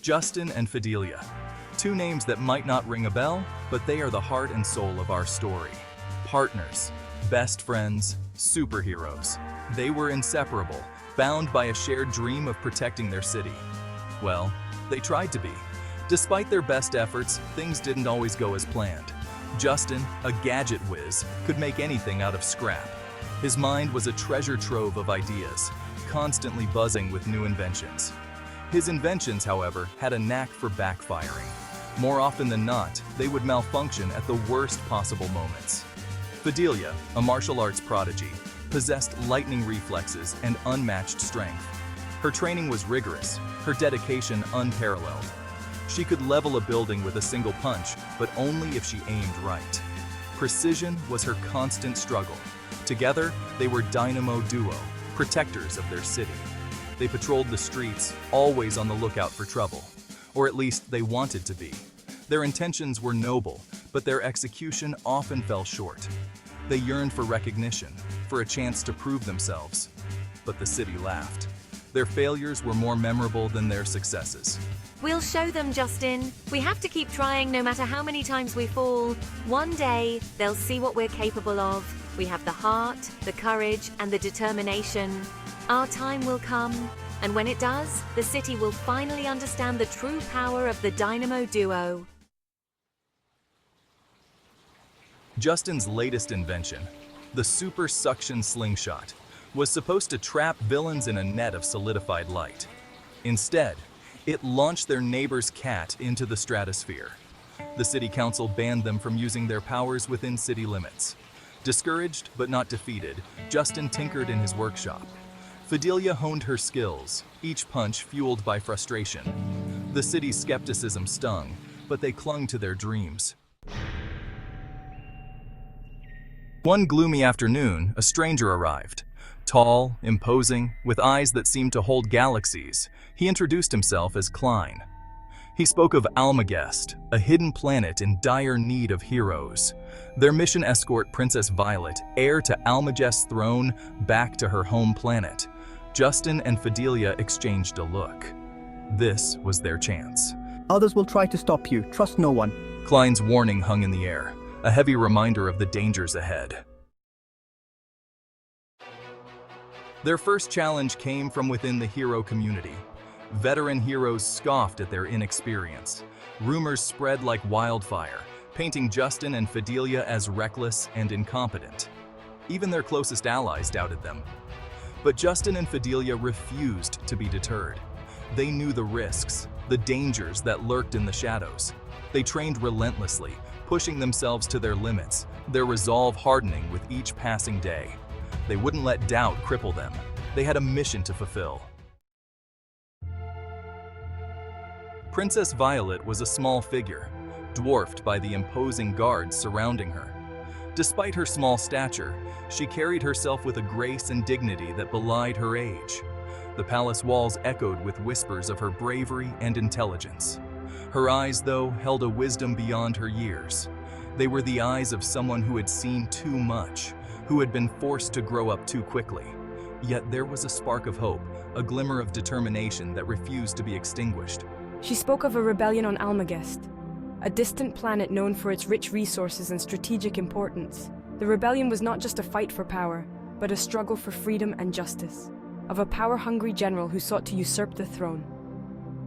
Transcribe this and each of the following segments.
Justin and Fidelia. Two names that might not ring a bell, but they are the heart and soul of our story. Partners, best friends, superheroes. They were inseparable, bound by a shared dream of protecting their city. Well, they tried to be. Despite their best efforts, things didn't always go as planned. Justin, a gadget whiz, could make anything out of scrap. His mind was a treasure trove of ideas, constantly buzzing with new inventions. His inventions, however, had a knack for backfiring. More often than not, they would malfunction at the worst possible moments. Fidelia, a martial arts prodigy, possessed lightning reflexes and unmatched strength. Her training was rigorous, her dedication unparalleled. She could level a building with a single punch, but only if she aimed right. Precision was her constant struggle. Together, they were dynamo duo, protectors of their city. They patrolled the streets, always on the lookout for trouble. Or at least they wanted to be. Their intentions were noble, but their execution often fell short. They yearned for recognition, for a chance to prove themselves. But the city laughed. Their failures were more memorable than their successes. We'll show them, Justin. We have to keep trying no matter how many times we fall. One day, they'll see what we're capable of. We have the heart, the courage, and the determination. Our time will come, and when it does, the city will finally understand the true power of the dynamo duo. Justin's latest invention, the super suction slingshot, was supposed to trap villains in a net of solidified light. Instead, it launched their neighbor's cat into the stratosphere. The city council banned them from using their powers within city limits. Discouraged but not defeated, Justin tinkered in his workshop. Fidelia honed her skills, each punch fueled by frustration. The city's skepticism stung, but they clung to their dreams. One gloomy afternoon, a stranger arrived. Tall, imposing, with eyes that seemed to hold galaxies, he introduced himself as Klein. He spoke of Almagest, a hidden planet in dire need of heroes. Their mission escort Princess Violet, heir to Almagest's throne, back to her home planet. Justin and Fidelia exchanged a look. This was their chance. Others will try to stop you. Trust no one. Klein's warning hung in the air, a heavy reminder of the dangers ahead. Their first challenge came from within the hero community. Veteran heroes scoffed at their inexperience. Rumors spread like wildfire, painting Justin and Fidelia as reckless and incompetent. Even their closest allies doubted them. But Justin and Fidelia refused to be deterred. They knew the risks, the dangers that lurked in the shadows. They trained relentlessly, pushing themselves to their limits, their resolve hardening with each passing day. They wouldn't let doubt cripple them. They had a mission to fulfill. Princess Violet was a small figure, dwarfed by the imposing guards surrounding her. Despite her small stature, she carried herself with a grace and dignity that belied her age. The palace walls echoed with whispers of her bravery and intelligence. Her eyes, though, held a wisdom beyond her years. They were the eyes of someone who had seen too much, who had been forced to grow up too quickly. Yet there was a spark of hope, a glimmer of determination that refused to be extinguished. She spoke of a rebellion on Almagest, a distant planet known for its rich resources and strategic importance. The rebellion was not just a fight for power, but a struggle for freedom and justice, of a power-hungry general who sought to usurp the throne.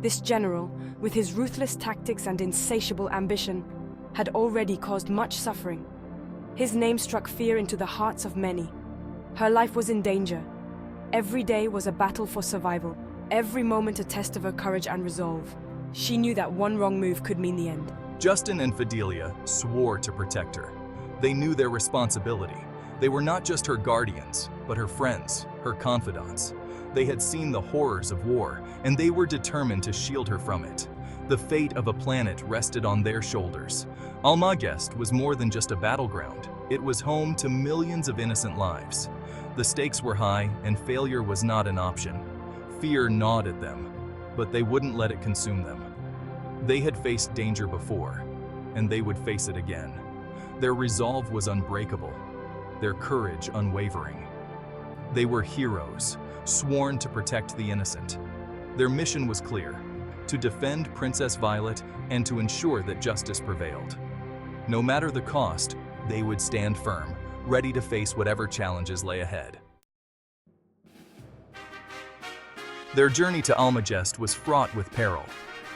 This general, with his ruthless tactics and insatiable ambition, had already caused much suffering. His name struck fear into the hearts of many. Her life was in danger. Every day was a battle for survival, every moment a test of her courage and resolve. She knew that one wrong move could mean the end. Justin and Fidelia swore to protect her. They knew their responsibility. They were not just her guardians, but her friends, her confidants. They had seen the horrors of war, and they were determined to shield her from it. The fate of a planet rested on their shoulders. Almagest was more than just a battleground. It was home to millions of innocent lives. The stakes were high, and failure was not an option. Fear gnawed at them, but they wouldn't let it consume them. They had faced danger before, and they would face it again. Their resolve was unbreakable, their courage unwavering. They were heroes, sworn to protect the innocent. Their mission was clear: to defend Princess Violet and to ensure that justice prevailed. No matter the cost, they would stand firm, ready to face whatever challenges lay ahead. Their journey to Almagest was fraught with peril.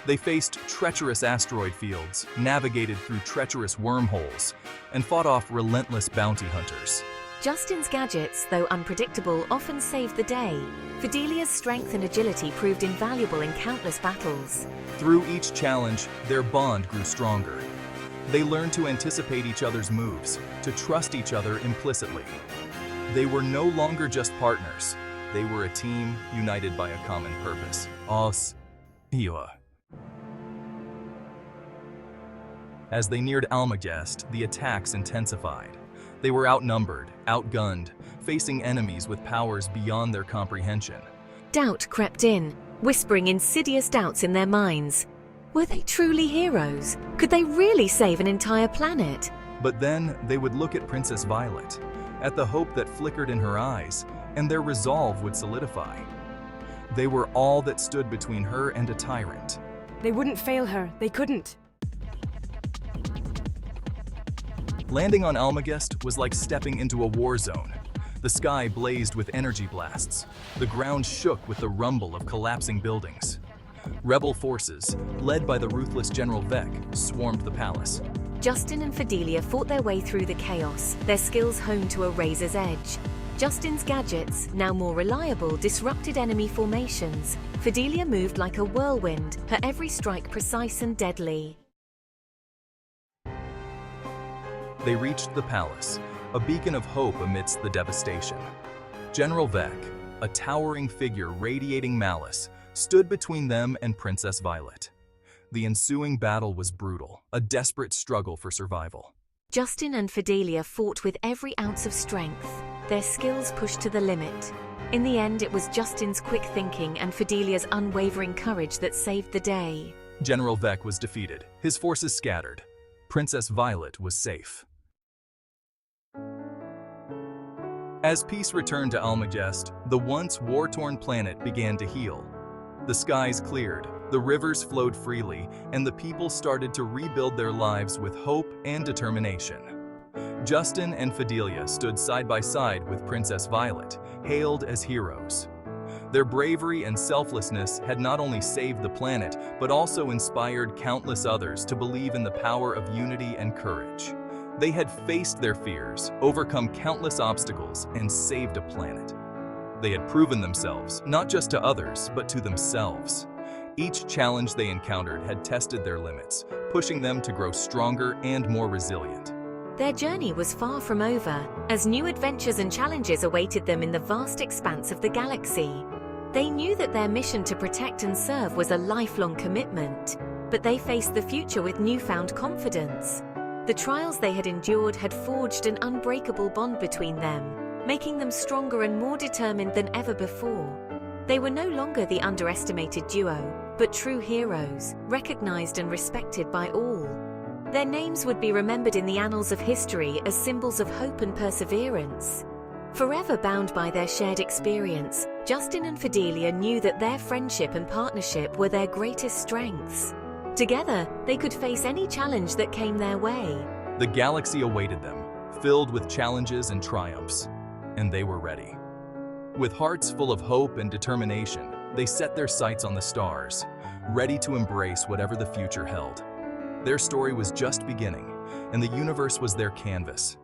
They faced treacherous asteroid fields, navigated through treacherous wormholes, and fought off relentless bounty hunters. Justin's gadgets, though unpredictable, often saved the day. Fidelia's strength and agility proved invaluable in countless battles. Through each challenge, their bond grew stronger. They learned to anticipate each other's moves, to trust each other implicitly. They were no longer just partners. They were a team united by a common purpose. As they neared Almagest, the attacks intensified. They were outnumbered, outgunned, facing enemies with powers beyond their comprehension. Doubt crept in, whispering insidious doubts in their minds. Were they truly heroes? Could they really save an entire planet? But then they would look at Princess Violet, at the hope that flickered in her eyes, and their resolve would solidify. They were all that stood between her and a tyrant. They wouldn't fail her. They couldn't. Landing on Almagest was like stepping into a war zone. The sky blazed with energy blasts. The ground shook with the rumble of collapsing buildings. Rebel forces, led by the ruthless General Vec, swarmed the palace. Justin and Fidelia fought their way through the chaos, their skills honed to a razor's edge. Justin's gadgets, now more reliable, disrupted enemy formations. Fidelia moved like a whirlwind, her every strike precise and deadly. They reached the palace, a beacon of hope amidst the devastation. General Vec, a towering figure radiating malice, stood between them and Princess Violet. The ensuing battle was brutal, a desperate struggle for survival. Justin and Fidelia fought with every ounce of strength, their skills pushed to the limit. In the end, it was Justin's quick thinking and Fidelia's unwavering courage that saved the day. General Vec was defeated, his forces scattered. Princess Violet was safe. As peace returned to Almagest, the once war-torn planet began to heal. The skies cleared, the rivers flowed freely, and the people started to rebuild their lives with hope and determination. Justin and Fidelia stood side by side with Princess Violet, hailed as heroes. Their bravery and selflessness had not only saved the planet, but also inspired countless others to believe in the power of unity and courage. They had faced their fears, overcome countless obstacles, and saved a planet. They had proven themselves, not just to others, but to themselves. Each challenge they encountered had tested their limits, pushing them to grow stronger and more resilient. Their journey was far from over, as new adventures and challenges awaited them in the vast expanse of the galaxy. They knew that their mission to protect and serve was a lifelong commitment, but they faced the future with newfound confidence. The trials they had endured had forged an unbreakable bond between them, making them stronger and more determined than ever before. They were no longer the underestimated duo, but true heroes, recognized and respected by all. Their names would be remembered in the annals of history as symbols of hope and perseverance. Forever bound by their shared experience, Justin and Fidelia knew that their friendship and partnership were their greatest strengths. Together, they could face any challenge that came their way. The galaxy awaited them, filled with challenges and triumphs, and they were ready. With hearts full of hope and determination, they set their sights on the stars, ready to embrace whatever the future held. Their story was just beginning, and the universe was their canvas,